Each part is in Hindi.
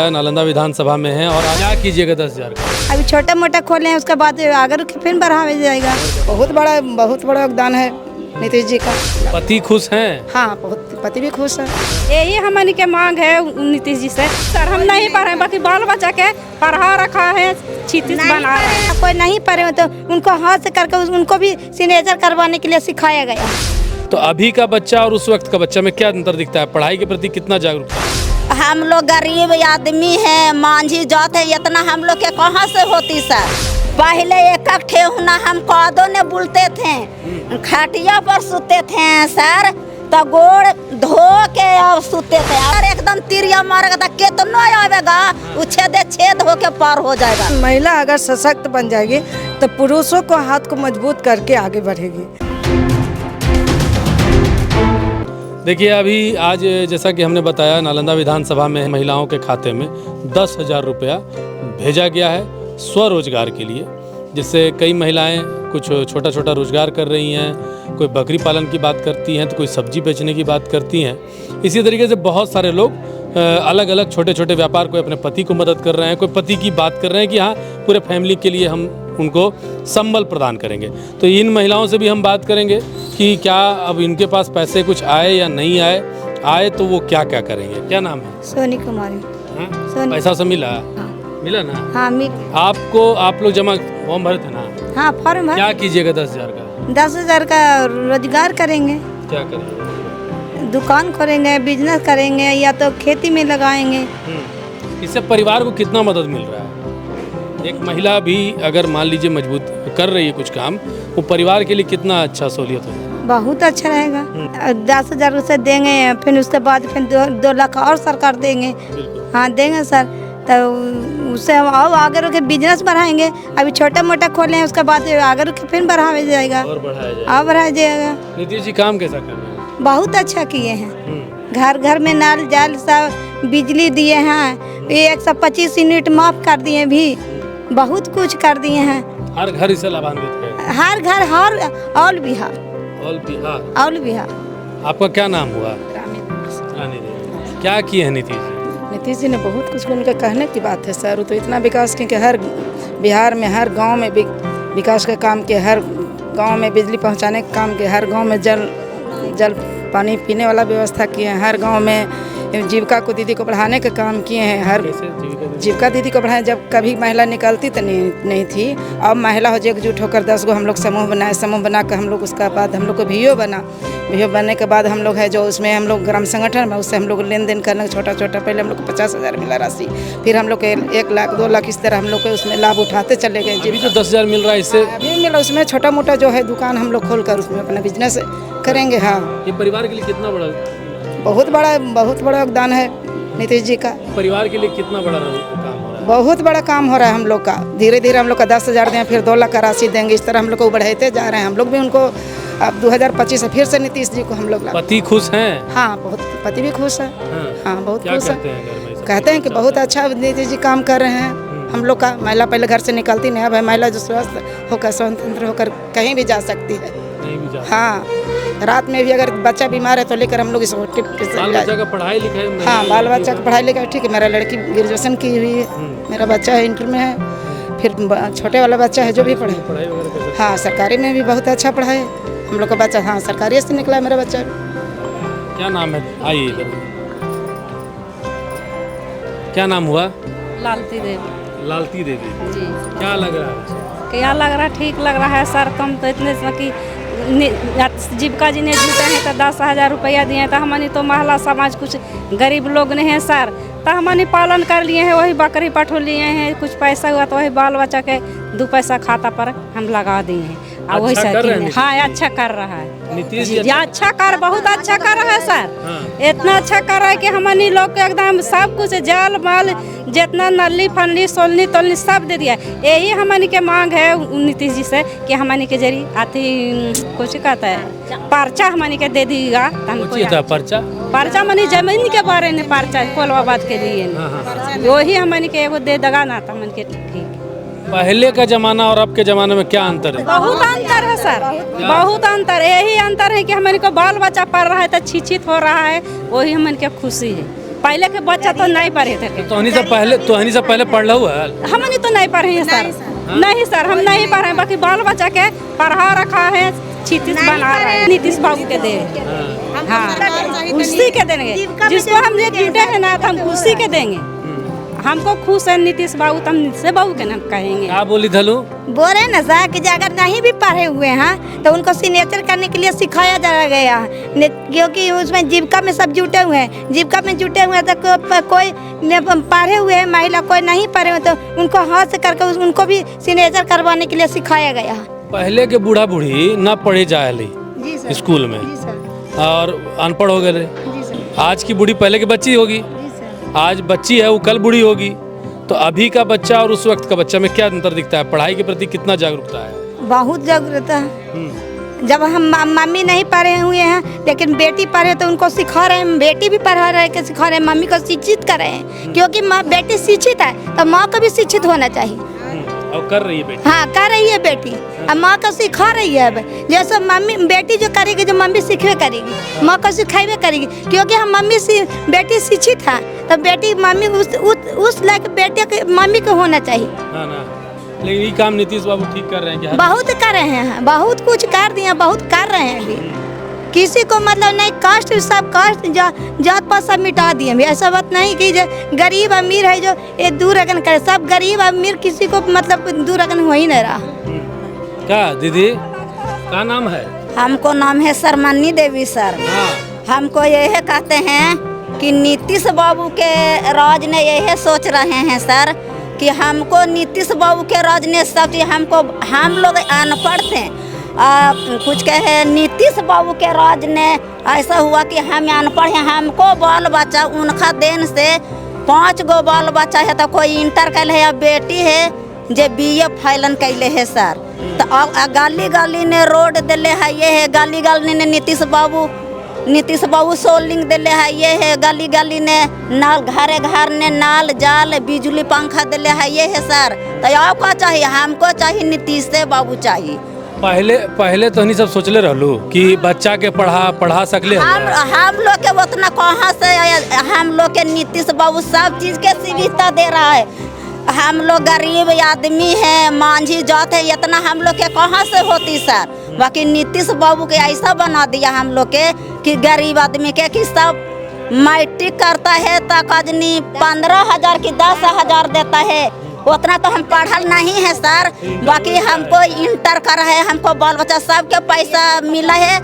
नालंदा विधानसभा में है और क्या कीजिएगा 10,000 का? अभी छोटा मोटा खोले हैं, उसके बाद आगे फिर बढ़ावे जाएगा। बहुत बड़ा योगदान है नीतीश जी का। पति खुश हैं? हाँ, बहुत पति भी खुश है। यही हमारी के मांग है नीतीश जी से। सर हम नहीं पढ़े, बाकी बाल बच्चा के पढ़ा रखा है, क्षितिज बना रहा है। कोई नहीं पढ़े तो उनको हाथ से करके उनको भी सिग्नेचर करवाने के लिए सिखाया गया। तो अभी का बच्चा और उस वक्त का बच्चा में क्या अंतर दिखता है? पढ़ाई के प्रति कितना जागरूक है? हम लोग गरीब आदमी हैं, मांझी जात है, इतना हम लोग के कहाँ से होती सर। पहले एक ठेहुना हम कदों ने बुलते थे, खटिया पर सोते थे सर, तो गोड़ धो के और सोते थे। और एकदम तिरिया मारेगा तो कितना आवेगा, छेद होके पार हो जाएगा। महिला अगर सशक्त बन जाएगी तो पुरुषों को हाथ को मजबूत करके आगे बढ़ेगी। देखिए अभी आज जैसा कि हमने बताया नालंदा विधानसभा में महिलाओं के खाते में 10,000 रुपया भेजा गया है स्वरोजगार के लिए, जिससे कई महिलाएं कुछ छोटा छोटा रोजगार कर रही हैं। कोई बकरी पालन की बात करती हैं तो कोई सब्जी बेचने की बात करती हैं। इसी तरीके से बहुत सारे लोग अलग अलग छोटे छोटे व्यापार, कोई अपने पति को मदद कर रहे हैं, कोई पति की बात कर रहे हैं कि हाँ पूरे फैमिली के लिए हम उनको संबल प्रदान करेंगे। तो इन महिलाओं से भी हम बात करेंगे कि क्या अब इनके पास पैसे कुछ आए या नहीं आए तो वो क्या क्या करेंगे। क्या नाम है? सोनी कुमारी। सोनी। पैसा सब मिला? हाँ। मिला ना? हाँ आपको आप लोग जमा फॉर्म भरे थे ना? हाँ फॉर्म भर। क्या कीजिएगा 10,000 का? 10,000 का रोजगार करेंगे, क्या करेंगे? दुकान खोलेंगे, बिजनेस करेंगे या तो खेती में लगाएंगे। इससे परिवार को कितना मदद मिल रहा है? एक महिला भी अगर मान लीजिए मजबूत कर रही है कुछ काम, वो परिवार के लिए कितना अच्छा सहूलियत हो? बहुत अच्छा रहेगा। 10,000 उसे देंगे, फिर उसके बाद फिर 2 लाख और सरकार देंगे। हाँ देंगे सर, तो उससे हम और आगे रुके बिजनेस बढ़ाएंगे। अभी छोटा मोटा खोले हैं, उसके बाद आगे रुके फिर बढ़ावे जाएगा और बढ़ाया जाएगा। नीतीश जी काम कैसा कर रहे हैं? बहुत अच्छा किए हैं। घर घर में नल जल सब बिजली दिए हैं, 125 यूनिट माफ कर दिए, भी बहुत कुछ कर दिए हैं। हर घर इससे लाभान्वित है? हर घर हर ऑल बिहार। ऑल बिहार। आपका क्या नाम हुआ? रानी देवी। क्या किए हैं नीतीश जी? नीतीश जी ने बहुत कुछ, उनके कहने की बात है सर। तो इतना विकास किए कि हर बिहार में हर गांव में विकास का काम किया, हर गांव में बिजली पहुंचाने का काम किया, हर गांव में जल पानी पीने वाला व्यवस्था किए हैं, हर गांव में जीविका को दीदी को बढ़ाने का काम किए हैं। हर जीविका दीदी को बढ़ाएं। जब कभी महिला निकलती तो नहीं थी, अब महिला हो एकजुट होकर 10 गो हम लोग समूह बनाए। समूह बना कर हम लोग उसका बाद हम लोग को VO बनने के बाद हम लोग है जो उसमें हम लोग ग्राम संगठन में उससे हम लोग लेन देन करने छोटा पहले हम लोग को 50,000 मिला राशि, फिर हम लोग के 1 लाख 2 लाख इस तरह हम लोग को उसमें लाभ उठाते चले गए। अभी जो 10,000 मिल रहा है इससे अभी मिला, उसमें छोटा मोटा जो है दुकान हम लोग खोल कर उसमें अपना बिजनेस करेंगे। हाँ, ये परिवार के लिए कितना बड़ा? बहुत बड़ा योगदान है नीतीश जी का। परिवार के लिए कितना बड़ा काम हो रहा है? बहुत बड़ा काम हो रहा है हम लोग का। धीरे धीरे हम लोग का 10,000 दें, फिर 2 लाख का राशि देंगे। इस तरह हम लोग को बढ़ाते जा रहे हैं। हम लोग भी उनको अब 2025 से फिर से नीतीश जी को हम लोग पति खुश हैं? हाँ, बहुत पति भी खुश है। हाँ बहुत खुश है। कहते हैं कि सब बहुत अच्छा नीतीश जी काम कर रहे हैं। हम लोग का महिला पहले घर से निकलती नहीं, अब है महिला जो स्वस्थ होकर स्वतंत्र होकर कहीं भी जा सकती है। हाँ, रात में भी अगर बच्चा बीमार है तो लेकर हम लोग इस बाल बच्चा का पढ़ाई लिखाई? हाँ, बाल बच्चा का पढ़ाई लिखाई ठीक है। मेरा लड़की ग्रेजुएशन की हुई है, मेरा बच्चा है इंटर में है, फिर छोटे वाला बच्चा है जो भी पढ़े। हाँ, सरकारी में भी बहुत अच्छा पढ़ाई। हम लोग का बच्चा हाँ सरकारी से निकला है मेरा बच्चा। क्या नाम है? आइए इधर। क्या नाम हुआ? लालती देवी। लालती देवी जी। क्या लग रहा है? क्या लग रहा है? ठीक लग रहा है सर। कम तो इतने कि जीविका जी ने जीते हैं तो 10,000 रुपया दिए हैं, तो हमने तो महिला समाज कुछ गरीब लोग नहीं हैं सर, तो हमने पालन कर लिए हैं। वही बकरी पठो लिए हैं, कुछ पैसा हुआ तो वही बाल बच्चा के 2 पैसा खाता पर हम लगा दिए हैं। और वही सर हाँ अच्छा कर रहा है नीतीश जी। अच्छा बहुत अच्छा कर रहा है सर। इतना अच्छा कर रहा है कि हमने लोग के एकदम सब कुछ जल माल जितना नली फनली सोलनी तोलनी सब दे दिया। यही हमने के मांग है नीतीश जी से कि हमने के जरिए आती कुछ कहता है पर्चा हमने के दे दीगा। पर्चा मनी जमीन के बारे में पर्चा कोलवाबाद के लिए वही हमने के एगो दे दगा ना, तो हमने के ठीक। पहले का जमाना और अब के जमाने में क्या अंतर है? बहुत अंतर है सर, बहुत अंतर। यही अंतर है कि हमारे को बाल बच्चा पढ़ रहा है तो शिक्षित हो रहा है, वही हमारे के खुशी है। पहले के बच्चा तो नहीं पढ़े थे। तोहनी से पहले पढ़ हुआ है? हमने तो नहीं पढ़े हैं सर, नहीं सर, हम नहीं पढ़े, बाकी बाल बच्चा के पढ़ा रखा है, क्षितिज बना रहे हैं। नीतीश बाबू के दे, हाँ उसी के देंगे, जिसको हम ये जुटे हैं ना तो हम उसी के देंगे। हमको खुश है नीतीश बाबू, तो हम नीतीश बाबू के नाम कहेंगे। क्या बोली धलू? बोल रहे ना सर कि अगर नहीं भी पढ़े हुए हैं तो उनको सिग्नेचर करने के लिए सिखाया जा गया है, क्योंकि उसमें जीविका में सब जुटे हुए हैं। जीविका में जुटे हुए हैं तो कोई पढ़े हुए हैं महिला, कोई नहीं पढ़े हुए, तो उनको हाथ से करके उनको भी सिग्नेचर करवाने के लिए सिखाया गया है। पहले के बूढ़ा बूढ़ी न पढ़े जाए स्कूल में और अनपढ़ हो गए। आज की बूढ़ी पहले की बच्ची होगी, आज बच्ची है वो कल बूढ़ी होगी। तो अभी का बच्चा और उस वक्त का बच्चा में क्या अंतर दिखता है? पढ़ाई के प्रति कितना जागरूकता है? बहुत जागरूकता है। जब हम मम्मी नहीं पढ़े हुए हैं लेकिन बेटी पढ़े तो उनको सिखा रहे हैं, बेटी भी पढ़ा रहे के सिखा रहे हैं, मम्मी को शिक्षित कर रहे हैं, क्योंकि बेटी शिक्षित है तो माँ को भी शिक्षित होना चाहिए। और कर रही है बेटी? हाँ कर रही है बेटी, अब माँ को सिखा रही है। अब जैसे मम्मी बेटी जो करेगी, जो मम्मी सीखवे करेगी, माँ को सिखावे करेगी, क्योंकि हम बेटी शिक्षित है तो बेटी मम्मी उस लायक बेटे के मम्मी को होना चाहिए। हाँ ना, लेकिन ये काम नीतीश बाबू ठीक कर रहे हैं क्या? बहुत कर रहे हैं, बहुत कुछ कर दिया, बहुत कर रहे हैं। अभी किसी को मतलब नहीं, कास्ट सब कास्ट जात पात सब मिटा दिए। ऐसा बात नहीं कि जो गरीब अमीर है जो ये दूरगन करे, सब गरीब अमीर किसी को मतलब दूरगन हो ही नहीं रहा। क्या दीदी क्या नाम है? हमको नाम है सरमनी देवी सर। हाँ। हमको यह कहते हैं कि नीतीश बाबू के राज ने यह सोच रहे हैं सर कि हमको नीतीश बाबू के राज ने सब चीज हमको, हम लोग अनपढ़ थे, कुछ कहे नीतीश बाबू के राज ने ऐसा हुआ कि हम अनपढ़ हैं। हमको बाल बच्चा उनका देन से 5 गो बाल बच्चा है, तो कोई इंटर कैल है या बेटी है जो BA फाइलन कैले है सर। तो गाली गाली ने रोड दिले है, ये है गाली गाली ने नीतीश बाबू सोल्डिंग दिले है, ये है गाली गाली ने नाल घरे घर ने नाल जाल बिजली पंखा दिले है, ये है सर। तो आपको चाहिए, हमको चाहिए नीतीश बाबू चाहिए। पहले तो नहीं सब सोचले रहलू कि बच्चा के पढ़ा सकले। हम लोग के उतना कहाँ से, हम लोग के नीतीश बाबू सब चीज के सुविधा दे रहा है। हम लोग गरीब आदमी हैं, मांझी जात है, इतना हम लोग के कहाँ से होती सर। बाकी नीतीश बाबू के ऐसा बना दिया हम लोग के कि गरीब आदमी के कि सब मैट्रिक करता है तक आदमी 15,000 की 10,000 देता है। उतना तो हम पढ़ल नहीं है सर, बाकी हमको इंटर कर रहे हैं, हमको बाल बच्चा सबके पैसा मिला है।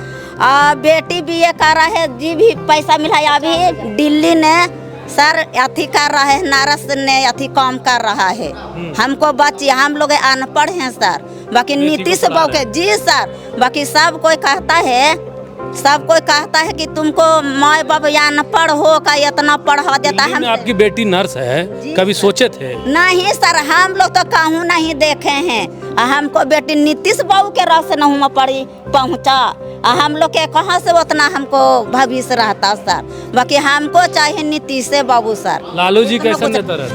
बेटी BA कर रहा है, जी भी पैसा मिला है। अभी दिल्ली ने सर अथी कर रहा है, नारस ने अथी काम कर रहा है। हमको बच्चे, हम लोग अनपढ़ हैं सर, बाकी नीतीश बाबू के जी सर। बाकी सब कोई कहता है कि तुमको माँ बाप अनपढ़ हो का इतना पढ़ा देता है। हम आपकी बेटी नर्स है, कभी सोचे थे? नहीं सर, हम लोग तो कहूँ नहीं देखे हैं। हमको बेटी नीतीश बाबू के राह से नहीं पड़ी पहुँचा, हम लोग के कहाँ से उतना हमको भविष्य रहता सर। बाकी हमको चाहिए नीतीश बाबू सर। लालू जी कैसे नेता रहे?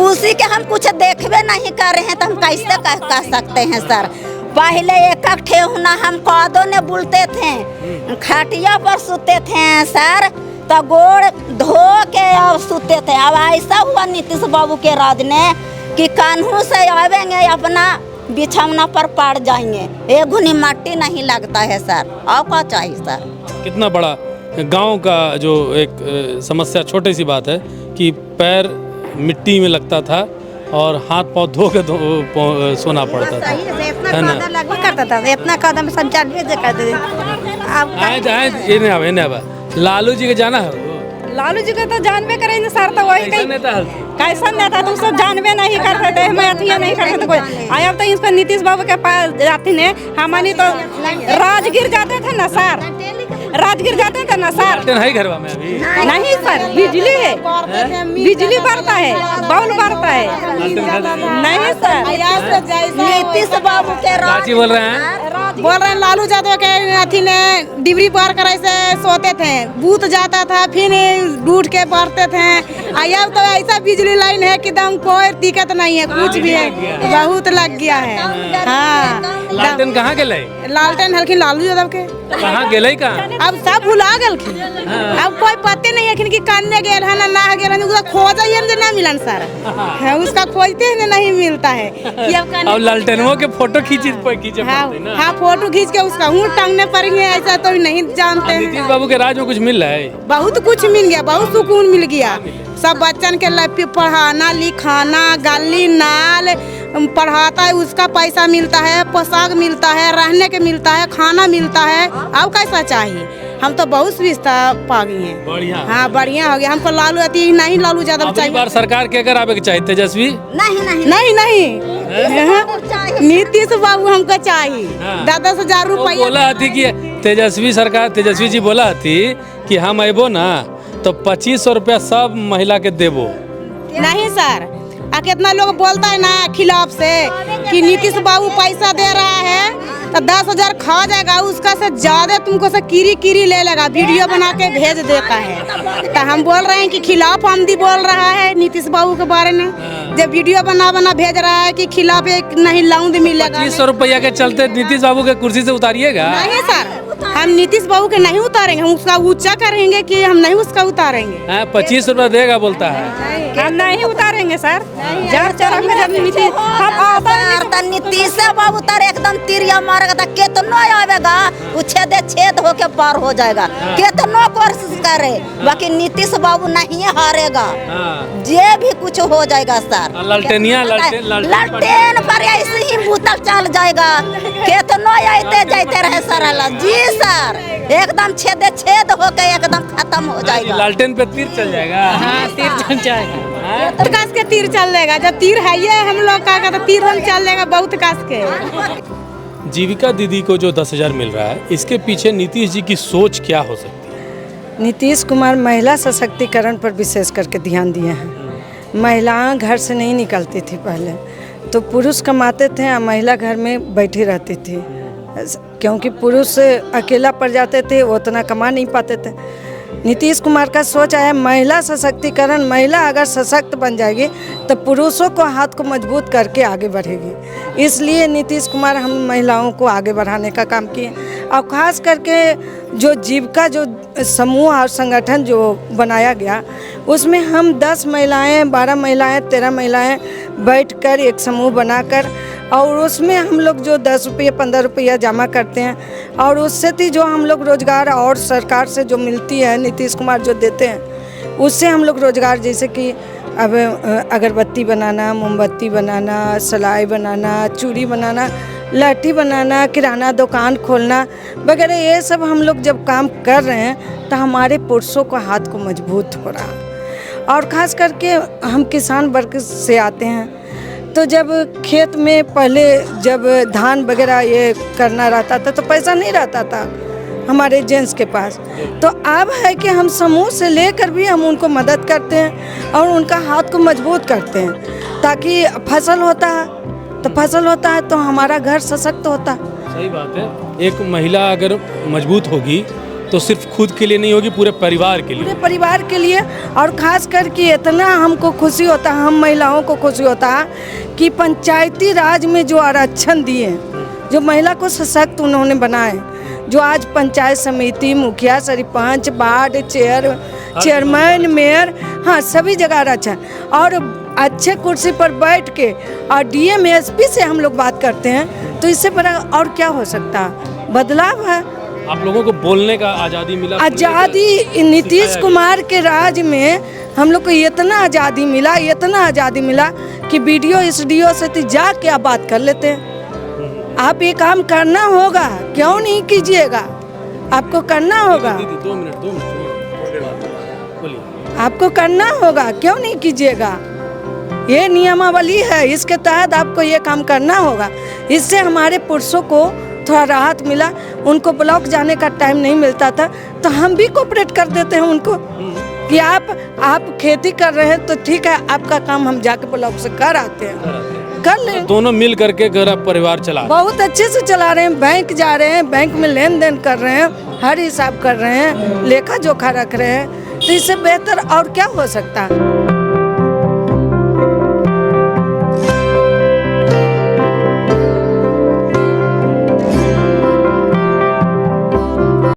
उसी के हम कुछ देखबे नहीं कर रहे हैं, तो हम कैसे कह सकते हैं सर। पहले एक ठेहुना हम कादो ने बुलते थे, खटिया पर सोते थे सर, तो गोड़ धो के और सोते थे। अब ऐसा हुआ नीतीश बाबू के राज ने कि कान्हू से आवेंगे अपना बिछौना पर पड़ जाएंगे, एक घुनी मट्टी नहीं लगता है सर। और क्या चाहिए सर? कितना बड़ा गांव का जो एक समस्या, छोटी सी बात है कि पैर मिट्टी में लगता था और हाथ पाँव धो के सोना पड़ता था, है ना? करता था इतना कदम सब जानबे से करते थे। लालू जी के जाना है? लालू जी को तो जानबे करेंगे सर, तो वही कैसा नेता है? कैसा नेता तो सब जानबे नहीं करते थे, हमें अथी नहीं करते थे कोई। आया तो इसको नीतीश बाबू के पास जाती ने हमारी तो राजगिर जाते थे ना सर, राजगिर जाते थे ना सर। नहीं घरवा में अभी नहीं सर, बिजली है, बिजली बढ़ता है, बॉल बढ़ता है। नहीं सर, नीतीश बाबू के रांची बोल रहे हैं, लालू यादव के अथी ने डिबरी पार करे से सोते थे, बूथ जाता था, फिर डूट के पढ़ते थे। अब तो ऐसा बिजली लाइन है कि दम कोई दिक्कत नहीं है, कुछ भी है बहुत लग गया है। हाँ लालटेन कहाँ गेलै? लालटेन हल्किन लालू यादव के कहाँ गेलै कहाँ? अब सब भुला गलखिन, अब कोई पते नहीं है कि कन्ने गेल है ना गेल है, उसका खोजिए ना ना मिलन सर है, उसका खोजते हैं नहीं मिलता है। अब लालटेनों के फोटो खींचे पड़ते ना। हाँ फोटो खींच के उसका हूँ टांगने पड़ेंगे, ऐसा तो नहीं जानते हैं। नीतीश बाबू के राज में कुछ मिल रहा है? बहुत कुछ मिल गया, बहुत सुकून मिल गया। सब बच्चन के लिए पढ़ाना लिखाना गली नाल पढ़ाता है, उसका पैसा मिलता है, पोशाक मिलता है, रहने के मिलता है, खाना मिलता है। अब कैसा चाहिए? हम तो बहुत सुविधा पा गए हैं। बढ़िया। हाँ बढ़िया हो गया। हमको लालू अति नहीं, लालू यादव चाहिए। बार सरकार के अगर आवे के चाहिए तेजस्वी? नहीं नीतीश बाबू हमको चाहिए। 10,000 रुपया बोला थी कि तेजस्वी सरकार, तेजस्वी जी बोला थी कि हम अबो ना तो 2500 रुपया सब महिला के देबो। नहीं सर, कितना लोग बोलता है ना खिलाफ से कि नीतीश बाबू पैसा दे रहा है तो 10,000 खा जाएगा, उसका से ज्यादा तुमको से कीरी ले लेगा, वीडियो बना के भेज देता है। तो हम बोल रहे हैं कि खिलाफ आमदी बोल रहा है नीतीश बाबू के बारे में, जब वीडियो बना भेज रहा है कि खिलाफ एक नहीं लाउंड मिलेगा। 2500 रुपया के चलते नीतीश बाबू के कुर्सी से उतारिएगा? नहीं सर, हम नीतीश बाबू के नहीं उतारेंगे, हम उसका ऊंचा करेंगे कि हम नहीं उसका उतारेंगे। 25 रुपया देगा बोलता है। हम नहीं उतारेंगे सर। नीतीश बाबू तार एकदम तिरिया मारेगा तो कितना आवेगा, वो छेद होके पार हो जाएगा। कितना कोशिश करे, बाकी नीतीश बाबू नहीं हारेगा, जे भी कुछ हो जाएगा सर। लालटेन पर ऐसे ही बूतल चल जाएगा, कितना आते जाते रहे सर। जी सर, एकदम छेद होके एकदम खत्म हो जाएगा। लालटेन पे तीर चल जाएगा। हाँ तीर चल जाएगा, कस के तीर चल जाएगा। जब तीर है ये हम लोग का तो तीर हम चल जाएगा बहुत कस के। जीविका दीदी को जो 10,000 मिल रहा है, इसके पीछे नीतीश जी की सोच क्या हो सकती है? नीतीश कुमार महिला सशक्तिकरण पर विशेष करके ध्यान दिए हैं। महिलाएं घर से नहीं निकलती थी पहले, तो पुरुष कमाते थे और महिला घर में बैठी रहती थी, क्योंकि पुरुष अकेला पड़ जाते थे, वो उतना कमा नहीं पाते थे। नीतीश कुमार का सोच है महिला सशक्तिकरण, महिला अगर सशक्त बन जाएगी तो पुरुषों को हाथ को मजबूत करके आगे बढ़ेगी। इसलिए नीतीश कुमार हम महिलाओं को आगे बढ़ाने का काम किए, और ख़ास करके जो जीविका जो समूह और संगठन जो बनाया गया, उसमें हम 10 महिलाएं, 12 महिलाएं, 13 महिलाएं बैठकर एक समूह बनाकर, और उसमें हम लोग जो 10 रुपये 15 रुपया जमा करते हैं, और उससे भी जो हम लोग रोज़गार और सरकार से जो मिलती है, नीतीश कुमार जो देते हैं, उससे हम लोग रोज़गार, जैसे कि अब अगरबत्ती बनाना, मोमबत्ती बनाना, सिलाई बनाना, चूड़ी बनाना, लट्ठी बनाना, किराना दुकान खोलना वगैरह, ये सब हम लोग जब काम कर रहे हैं तो हमारे पुरुषों का हाथ को मजबूत हो रहा। और ख़ास करके हम किसान वर्ग से आते हैं, तो जब खेत में पहले जब धान वगैरह ये करना रहता था तो पैसा नहीं रहता था हमारे जेंट्स के पास, तो अब है कि हम समूह से लेकर भी हम उनको मदद करते हैं और उनका हाथ को मजबूत करते हैं, ताकि फसल होता है तो हमारा घर सशक्त होता है। सही बात है। एक महिला अगर मजबूत होगी तो सिर्फ खुद के लिए नहीं होगी, पूरे परिवार के लिए, पूरे परिवार के लिए। और ख़ास करके इतना हमको खुशी होता है, हम महिलाओं को खुशी होता है कि पंचायती राज में जो आरक्षण दिए, जो महिला को सशक्त उन्होंने बनाए, जो आज पंचायत समिति, मुखिया, सरपंच, वार्ड चेयरमैन, मेयर, हाँ सभी जगह आरक्षण, और अच्छे कुर्सी पर बैठ के और डीएम एसपी से हम लोग बात करते हैं, तो इससे बड़ा और क्या हो सकता है? बदलाव है। आप लोगों को बोलने का आज़ादी मिला, आज़ादी नीतीश कुमार के राज में हम लोग को इतना आज़ादी मिला कि वीडियो SDO से तो जाके आप बात कर लेते हैं। आप ये काम करना होगा, क्यों नहीं कीजिएगा? आपको करना होगा। 2 मिनट आपको करना होगा, क्यों नहीं कीजिएगा? ये नियमावली है, इसके तहत आपको ये काम करना होगा। इससे हमारे पुरुषों को थोड़ा राहत मिला। उनको ब्लॉक जाने का टाइम नहीं मिलता था, तो हम भी कोऑपरेट कर देते हैं उनको कि आप खेती कर रहे हैं तो ठीक है, आपका काम हम जाके ब्लॉक से कर आते हैं, कर लें। दोनों मिल करके घर परिवार चला बहुत अच्छे से चला रहे हैं। बैंक जा रहे हैं, बैंक में लेन देन कर रहे हैं, हर हिसाब कर रहे हैं, लेखा जोखा रख रहे हैं, तो इससे बेहतर और क्या हो सकता है?